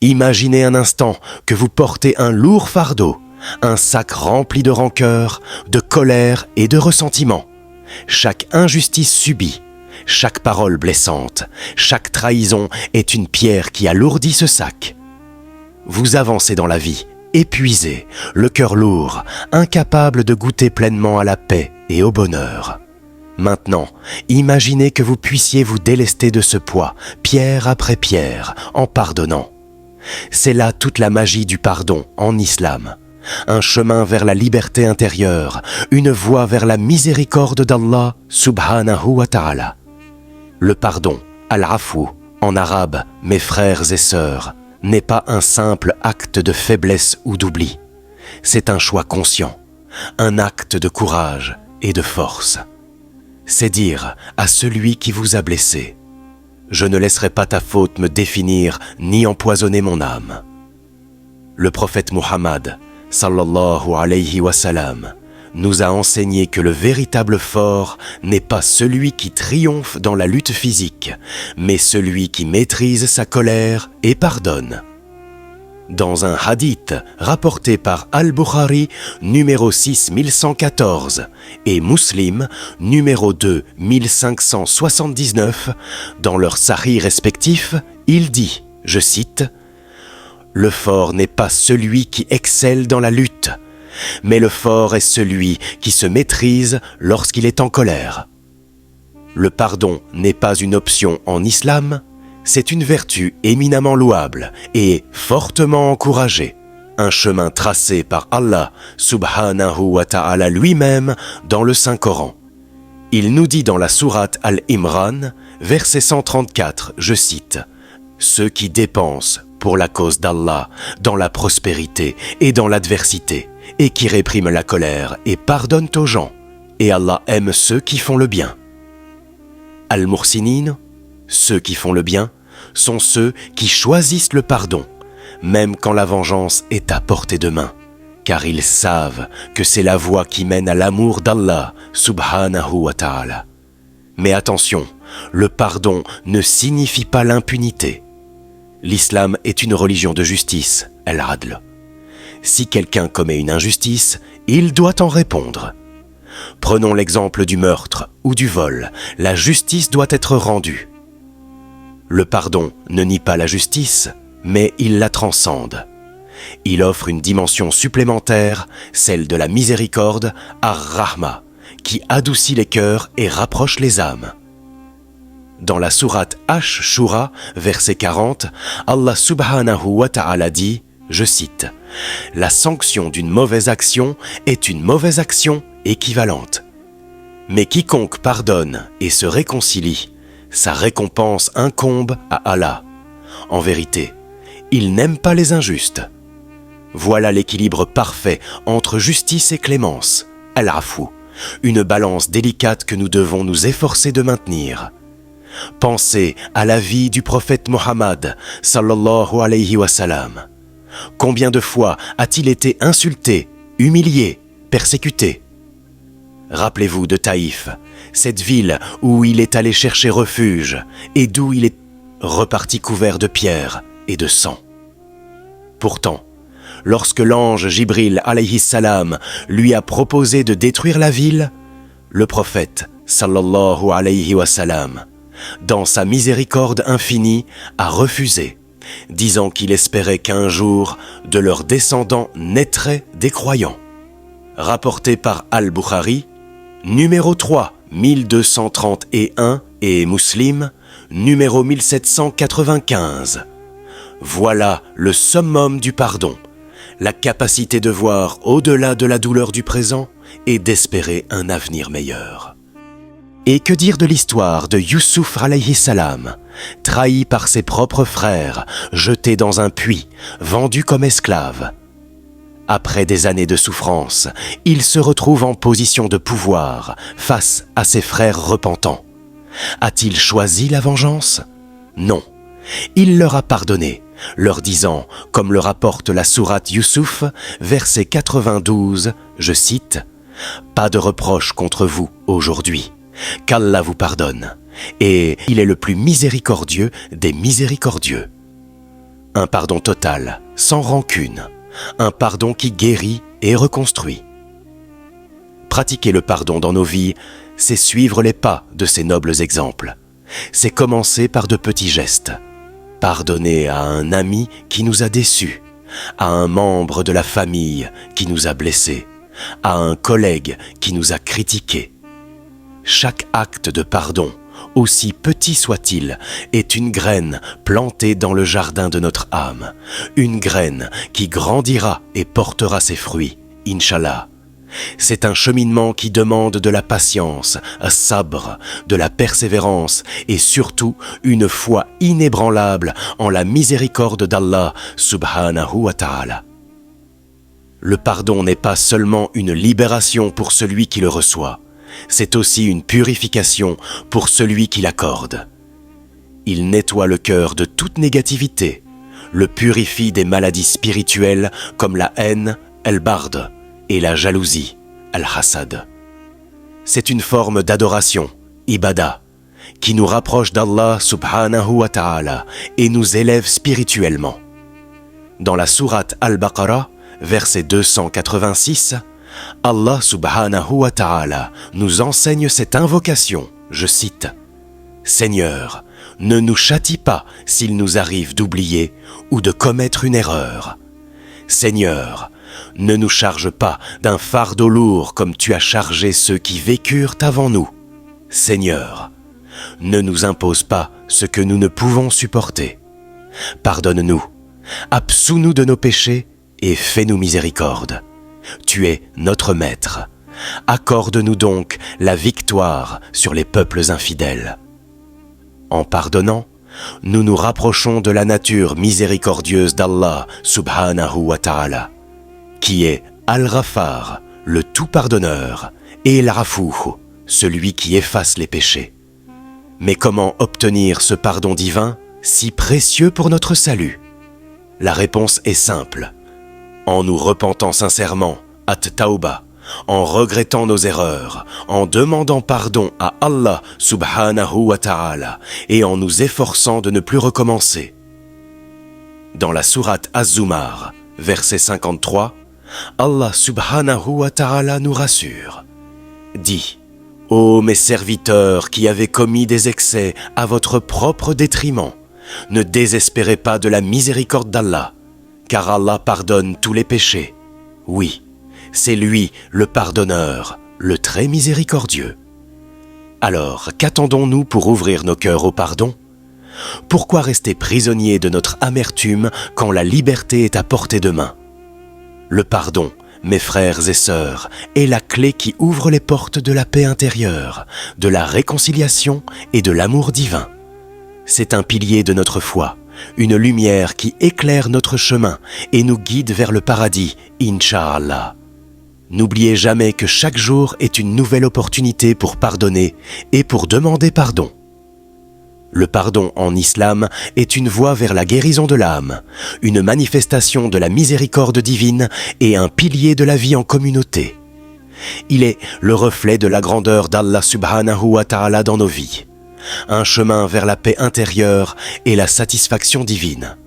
Imaginez un instant que vous portez un lourd fardeau, un sac rempli de rancœur, de colère et de ressentiment. Chaque injustice subie, chaque parole blessante, chaque trahison est une pierre qui alourdit ce sac. Vous avancez dans la vie, épuisé, le cœur lourd, incapable de goûter pleinement à la paix et au bonheur. Maintenant, imaginez que vous puissiez vous délester de ce poids, pierre après pierre, en pardonnant. C'est là toute la magie du pardon en islam. Un chemin vers la liberté intérieure, une voie vers la miséricorde d'Allah subhanahu wa ta'ala. Le pardon, al-afu, en arabe, mes frères et sœurs, n'est pas un simple acte de faiblesse ou d'oubli. C'est un choix conscient, un acte de courage et de force. C'est dire à celui qui vous a blessé: je ne laisserai pas ta faute me définir ni empoisonner mon âme. Le prophète Muhammad, sallallahu alayhi wa sallam, nous a enseigné que le véritable fort n'est pas celui qui triomphe dans la lutte physique, mais celui qui maîtrise sa colère et pardonne. Dans un hadith rapporté par Al-Bukhari, numéro 6114, et Muslim, numéro 2, 1579, dans leurs sahih respectifs, il dit, je cite, « Le fort n'est pas celui qui excelle dans la lutte, mais le fort est celui qui se maîtrise lorsqu'il est en colère. Le pardon n'est pas une option en islam, c'est une vertu éminemment louable et fortement encouragée, un chemin tracé par Allah subhanahu wa ta'ala lui-même dans le Saint-Coran. Il nous dit dans la sourate Al-Imran, verset 134, je cite, « Ceux qui dépensent pour la cause d'Allah dans la prospérité et dans l'adversité, et qui répriment la colère et pardonnent aux gens, et Allah aime ceux qui font le bien. » Al-Muhsinin, ceux qui font le bien, sont ceux qui choisissent le pardon, même quand la vengeance est à portée de main, car ils savent que c'est la voie qui mène à l'amour d'Allah subhanahu wa ta'ala. Mais attention, le pardon ne signifie pas l'impunité. L'islam est une religion de justice, al-adl. Si quelqu'un commet une injustice, il doit en répondre. Prenons l'exemple du meurtre ou du vol, la justice doit être rendue. Le pardon ne nie pas la justice, mais il la transcende. Il offre une dimension supplémentaire, celle de la miséricorde, ar-Rahma, qui adoucit les cœurs et rapproche les âmes. Dans la sourate Ash-Shura, verset 40, Allah subhanahu wa ta'ala dit, je cite, « La sanction d'une mauvaise action est une mauvaise action équivalente. Mais quiconque pardonne et se réconcilie, sa récompense incombe à Allah. En vérité, il n'aime pas les injustes. » Voilà l'équilibre parfait entre justice et clémence, al-afu, une balance délicate que nous devons nous efforcer de maintenir. Pensez à la vie du prophète Mohammed, sallallahu alayhi wa sallam. Combien de fois a-t-il été insulté, humilié, persécuté? Rappelez-vous de Taïf, cette ville où il est allé chercher refuge et d'où il est reparti couvert de pierres et de sang. Pourtant, lorsque l'ange Jibril alayhi salam lui a proposé de détruire la ville, le prophète, sallallahu alayhi wa sallam, dans sa miséricorde infinie, a refusé, disant qu'il espérait qu'un jour, de leurs descendants naîtraient des croyants. Rapporté par Al-Bukhari, numéro 3, 1231 et Muslim, numéro 1795. Voilà le summum du pardon, la capacité de voir au-delà de la douleur du présent et d'espérer un avenir meilleur. Et que dire de l'histoire de Youssouf alayhi salam, trahi par ses propres frères, jeté dans un puits, vendu comme esclave. Après des années de souffrance, il se retrouve en position de pouvoir face à ses frères repentants. A-t-il choisi la vengeance? Non. Il leur a pardonné, leur disant, comme le rapporte la sourate Youssouf, verset 92, je cite, « Pas de reproche contre vous aujourd'hui. Qu'Allah vous pardonne, et il est le plus miséricordieux des miséricordieux. » Un pardon total, sans rancune. Un pardon qui guérit et reconstruit. Pratiquer le pardon dans nos vies, c'est suivre les pas de ces nobles exemples. C'est commencer par de petits gestes. Pardonner à un ami qui nous a déçus, à un membre de la famille qui nous a blessés, à un collègue qui nous a critiqués. Chaque acte de pardon, aussi petit soit-il, est une graine plantée dans le jardin de notre âme, une graine qui grandira et portera ses fruits, Inch'Allah. C'est un cheminement qui demande de la patience, un sabre, de la persévérance et surtout une foi inébranlable en la miséricorde d'Allah subhanahu wa ta'ala. Le pardon n'est pas seulement une libération pour celui qui le reçoit, c'est aussi une purification pour celui qui l'accorde. Il nettoie le cœur de toute négativité, le purifie des maladies spirituelles comme la haine, el-bard, et la jalousie, al-hasad. C'est une forme d'adoration, ibada, qui nous rapproche d'Allah subhanahu wa ta'ala et nous élève spirituellement. Dans la sourate Al-Baqarah, verset 286, Allah subhanahu wa ta'ala nous enseigne cette invocation, je cite, « Seigneur, ne nous châtie pas s'il nous arrive d'oublier ou de commettre une erreur. Seigneur, ne nous charge pas d'un fardeau lourd comme tu as chargé ceux qui vécurent avant nous. Seigneur, ne nous impose pas ce que nous ne pouvons supporter. Pardonne-nous, absous-nous de nos péchés et fais-nous miséricorde. Tu es notre Maître. Accorde-nous donc la victoire sur les peuples infidèles. » En pardonnant, nous nous rapprochons de la nature miséricordieuse d'Allah subhanahu wa ta'ala, qui est Al-Ghaffar, le tout-pardonneur, et Al-Rafou, celui qui efface les péchés. Mais comment obtenir ce pardon divin, si précieux pour notre salut? La réponse est simple. En nous repentant sincèrement, at-tawbah, en regrettant nos erreurs, en demandant pardon à Allah subhanahu wa ta'ala et en nous efforçant de ne plus recommencer. Dans la sourate Az-Zumar, verset 53, Allah subhanahu wa ta'ala nous rassure. Dis, ô mes serviteurs qui avez commis des excès à votre propre détriment, ne désespérez pas de la miséricorde d'Allah, car Allah pardonne tous les péchés. Oui, c'est lui le pardonneur, le très miséricordieux. Alors, qu'attendons-nous pour ouvrir nos cœurs au pardon? Pourquoi rester prisonniers de notre amertume quand la liberté est à portée de main? Le pardon, mes frères et sœurs, est la clé qui ouvre les portes de la paix intérieure, de la réconciliation et de l'amour divin. C'est un pilier de notre foi, une lumière qui éclaire notre chemin et nous guide vers le paradis, Inch'Allah. N'oubliez jamais que chaque jour est une nouvelle opportunité pour pardonner et pour demander pardon. Le pardon en islam est une voie vers la guérison de l'âme, une manifestation de la miséricorde divine et un pilier de la vie en communauté. Il est le reflet de la grandeur d'Allah subhanahu wa ta'ala dans nos vies, un chemin vers la paix intérieure et la satisfaction divine.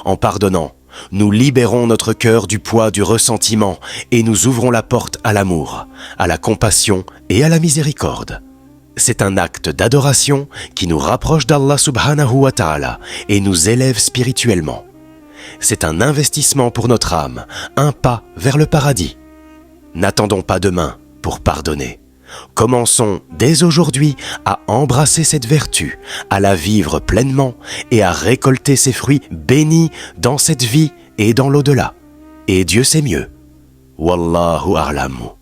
En pardonnant, nous libérons notre cœur du poids du ressentiment et nous ouvrons la porte à l'amour, à la compassion et à la miséricorde. C'est un acte d'adoration qui nous rapproche d'Allah subhanahu wa ta'ala et nous élève spirituellement. C'est un investissement pour notre âme, un pas vers le paradis. N'attendons pas demain pour pardonner. Commençons dès aujourd'hui à embrasser cette vertu, à la vivre pleinement et à récolter ses fruits bénis dans cette vie et dans l'au-delà. Et Dieu sait mieux. Wallahu a'lamu.